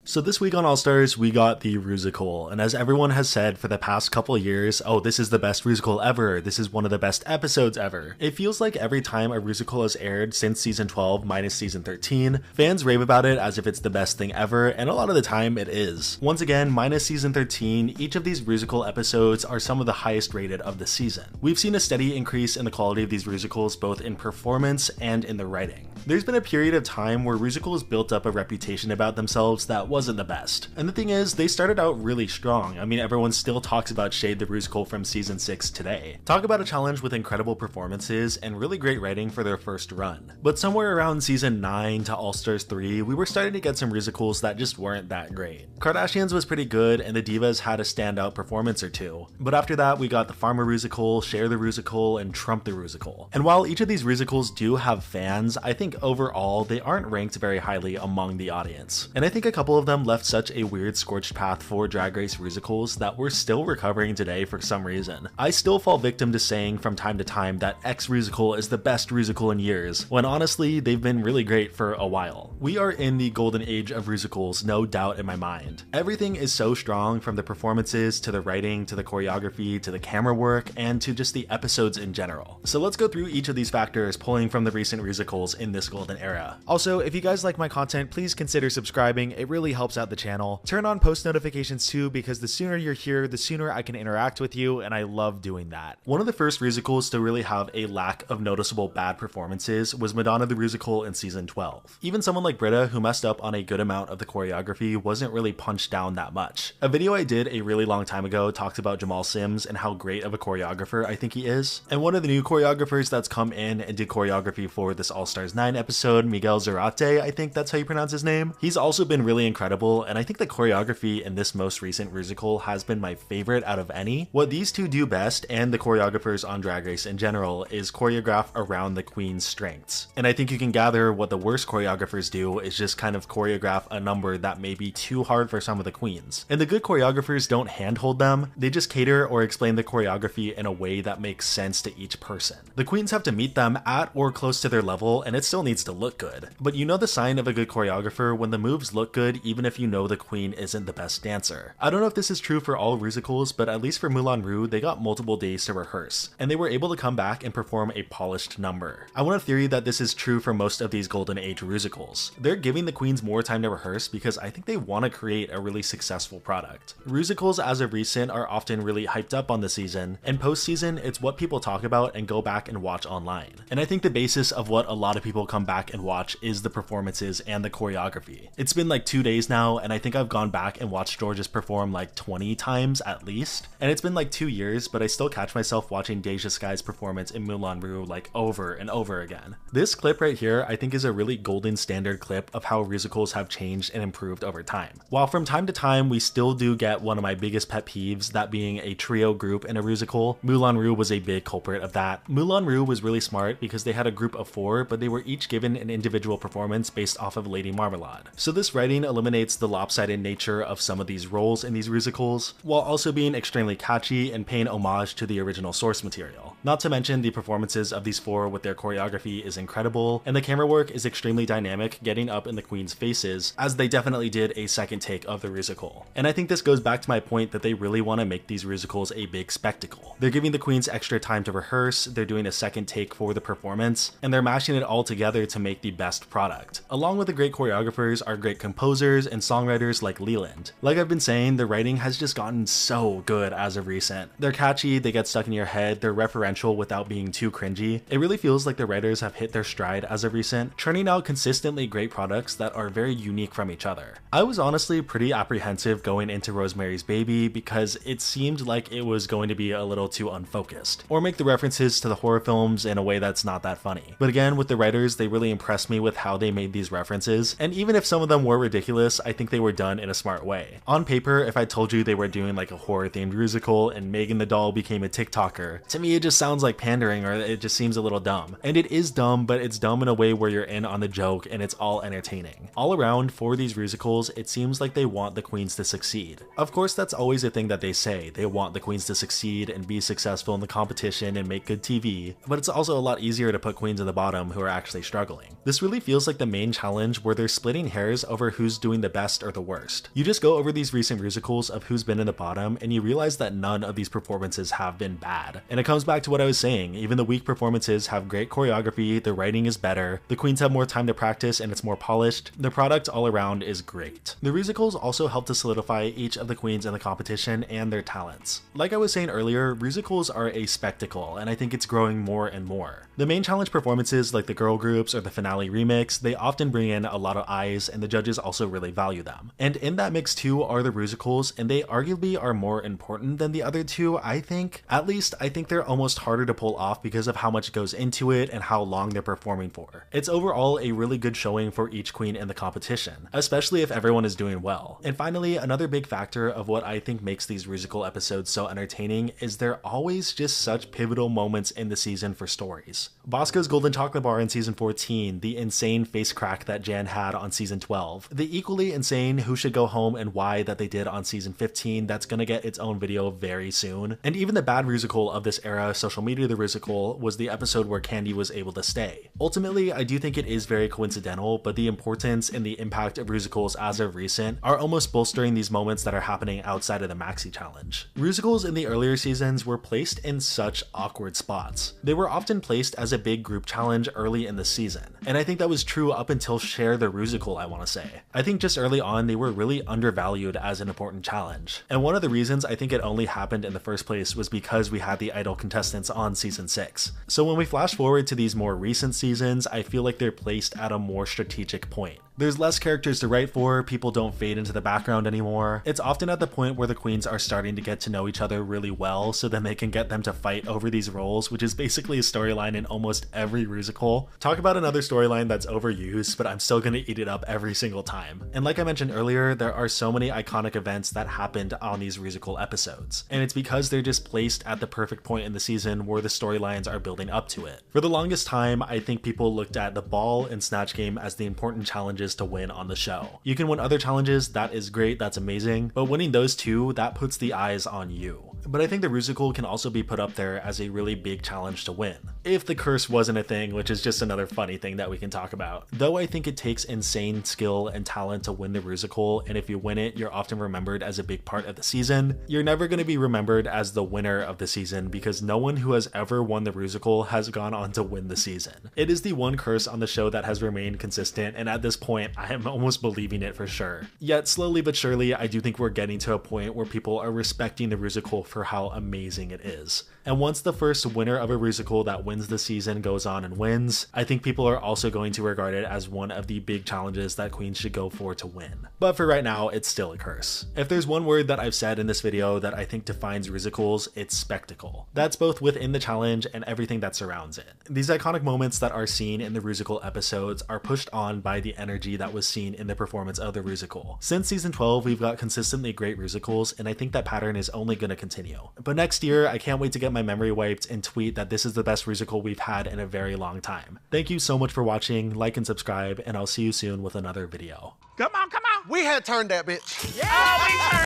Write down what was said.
So this week on All Stars, we got the Rusical, and as everyone has said for the past couple years, oh, this is the best Rusical ever, this is one of the best episodes ever. It feels like every time a Rusical has aired since season 12 minus season 13, fans rave about it as if it's the best thing ever, and a lot of the time it is. Once again, minus season 13, each of these Rusical episodes are some of the highest rated of the season. We've seen a steady increase in the quality of these Rusicals both in performance and in the writing. There's been a period of time where Rusicals built up a reputation about themselves that wasn't the best. And the thing is, they started out really strong. I mean, everyone still talks about Shade the Rusical from season 6 today. Talk about a challenge with incredible performances and really great writing for their first run. But somewhere around season 9 to All Stars 3, we were starting to get some Rusicals that just weren't that great. Kardashians was pretty good and the Divas had a standout performance or two. But after that, we got the Farmer Rusical, Cher the Rusical, and Trump the Rusical. And while each of these Rusicals do have fans, I think overall they aren't ranked very highly among the audience. And I think a couple of them left such a weird scorched path for Drag Race Rusicals that we're still recovering today for some reason. I still fall victim to saying from time to time that X Rusical is the best Rusical in years, when honestly they've been really great for a while. We are in the golden age of Rusicals, no doubt in my mind. Everything is so strong, from the performances to the writing to the choreography to the camera work and to just the episodes in general. So let's go through each of these factors pulling from the recent Rusicals in this golden era. Also, if you guys like my content, please consider subscribing. It really helps out the channel. Turn on post notifications too, because the sooner you're here, the sooner I can interact with you, and I love doing that. One of the first Rusicals to really have a lack of noticeable bad performances was Madonna the Rusical in season 12. Even someone like Britta, who messed up on a good amount of the choreography, wasn't really punched down that much. A video I did a really long time ago talked about Jamal Sims and how great of a choreographer I think he is. And one of the new choreographers that's come in and did choreography for this All Stars 9 episode, Miguel Zarate, I think that's how you pronounce his name. He's also been really incredible, and I think the choreography in this most recent Rusical has been my favorite out of any. What these two do best, and the choreographers on Drag Race in general, is choreograph around the queen's strengths. And I think you can gather what the worst choreographers do is just kind of choreograph a number that may be too hard for some of the queens. And the good choreographers don't handhold them, they just cater or explain the choreography in a way that makes sense to each person. The queens have to meet them at or close to their level, and it still needs to look good. But you know the sign of a good choreographer when the moves look good even if you know the queen isn't the best dancer. I don't know if this is true for all Rusicals, but at least for Moulin Rouge, they got multiple days to rehearse, and they were able to come back and perform a polished number. I want a theory that this is true for most of these Golden Age Rusicals. They're giving the queens more time to rehearse because I think they want to create a really successful product. Rusicals as of recent are often really hyped up on the season, and post-season it's what people talk about and go back and watch online. And I think the basis of what a lot of people come back and watch is the performances and the choreography. It's been like 2 days now, and I think I've gone back and watched Georges perform like 20 times at least. And it's been like 2 years, but I still catch myself watching Deja Sky's performance in Moulin Rouge like over and over again. This clip right here I think is a really golden standard clip of how Rusicals have changed and improved over time. While from time to time we still do get one of my biggest pet peeves, that being a trio group in a Rusical, Moulin Rouge was a big culprit of that. Moulin Rouge was really smart because they had a group of 4, but they were each given an individual performance based off of Lady Marmalade. So this writing eliminates the lopsided nature of some of these roles in these Rusicals, while also being extremely catchy and paying homage to the original source material. Not to mention the performances of these 4 with their choreography is incredible, and the camera work is extremely dynamic, getting up in the queen's faces, as they definitely did a second take of the Rusical. And I think this goes back to my point that they really want to make these Rusicals a big spectacle. They're giving the queens extra time to rehearse, they're doing a second take for the performance, and they're mashing it all together to make the best product. Along with the great choreographers are great composers and songwriters like Leland. Like I've been saying, the writing has just gotten so good as of recent. They're catchy, they get stuck in your head, they're referential without being too cringy. It really feels like the writers have hit their stride as of recent, churning out consistently great products that are very unique from each other. I was honestly pretty apprehensive going into Rosemary's Baby because it seemed like it was going to be a little too unfocused, or make the references to the horror films in a way that's not that funny. But again, with the writers, they really impressed me with how they made these references, and even if some of them were ridiculous, I think they were done in a smart way. On paper, if I told you they were doing like a horror themed Rusical and Megan the doll became a TikToker, to me it just sounds like pandering, or it just seems a little dumb. And it is dumb, but it's dumb in a way where you're in on the joke and it's all entertaining. All around, for these Rusicals, it seems like they want the queens to succeed. Of course, that's always a thing that they say. They want the queens to succeed and be successful in the competition and make good TV, but it's also a lot easier to put queens in the bottom who are actually struggling. This really feels like the main challenge where they're splitting hairs over who's doing doing the best or the worst. You just go over these recent musicals of who's been in the bottom and you realize that none of these performances have been bad. And it comes back to what I was saying, even the weak performances have great choreography, the writing is better, the queens have more time to practice and it's more polished, the product all around is great. The musicals also help to solidify each of the queens in the competition and their talents. Like I was saying earlier, musicals are a spectacle and I think it's growing more and more. The main challenge performances like the girl groups or the finale remix, they often bring in a lot of eyes and the judges also really value them. And in that mix too are the musicals, and they arguably are more important than the other two, I think. At least I think they're almost harder to pull off because of how much goes into it and how long they're performing for. It's overall a really good showing for each queen in the competition, especially if everyone is doing well. And finally, another big factor of what I think makes these musical episodes so entertaining is they're always just such pivotal moments in the season for stories. Bosco's Golden Chocolate Bar in season 14, the insane face crack that Jan had on season 12, the equally insane Who Should Go Home and Why that they did on season 15 that's gonna get its own video very soon, and even the bad musical of this era, Social Media the Musical, was the episode where Candy was able to stay. Ultimately, I do think it is very coincidental, but the importance and the impact of musicals as of recent are almost bolstering these moments that are happening outside of the Maxi Challenge. Musicals in the earlier seasons were placed in such awkward spots. They were often placed as a big group challenge early in the season, and I think that was true up until Share the Musical, I want to say. I think just early on they were really undervalued as an important challenge, and one of the reasons I think it only happened in the first place was because we had the idol contestants on season 6. So when we flash forward to these more recent seasons, I feel like they're placed at a more strategic point. There's less characters to write for, people don't fade into the background anymore. It's often at the point where the queens are starting to get to know each other really well so then they can get them to fight over these roles, which is basically a storyline in almost every musical. Talk about another storyline that's overused, but I'm still gonna eat it up every single time. And like I mentioned earlier, there are so many iconic events that happened on these musical episodes, and it's because they're just placed at the perfect point in the season where the storylines are building up to it. For the longest time, I think people looked at the ball and snatch game as the important challenges to win on the show. You can win other challenges, that is great, that's amazing, but winning those two, that puts the eyes on you. But I think the musical can also be put up there as a really big challenge to win. If the curse wasn't a thing, which is just another funny thing that we can talk about. Though I think it takes insane skill and talent to win the musical, and if you win it, you're often remembered as a big part of the season. You're never going to be remembered as the winner of the season because no one who has ever won the musical has gone on to win the season. It is the one curse on the show that has remained consistent, and at this point, I am almost believing it for sure. Yet slowly but surely, I do think we're getting to a point where people are respecting the musical for how amazing it is. And once the first winner of a musical that wins the season goes on and wins, I think people are also going to regard it as one of the big challenges that queens should go for to win. But for right now, it's still a curse. If there's one word that I've said in this video that I think defines musicals, it's spectacle. That's both within the challenge and everything that surrounds it. These iconic moments that are seen in the musical episodes are pushed on by the energy that was seen in the performance of the musical. Since season 12, we've got consistently great musicals, and I think that pattern is only going to continue. But next year, I can't wait to get my memory wiped and tweet that this is the best musical we've had in a very long time. Thank you so much for watching, like and subscribe, and I'll see you soon with another video. Come on, come on. We had turned that bitch. Yeah, we turned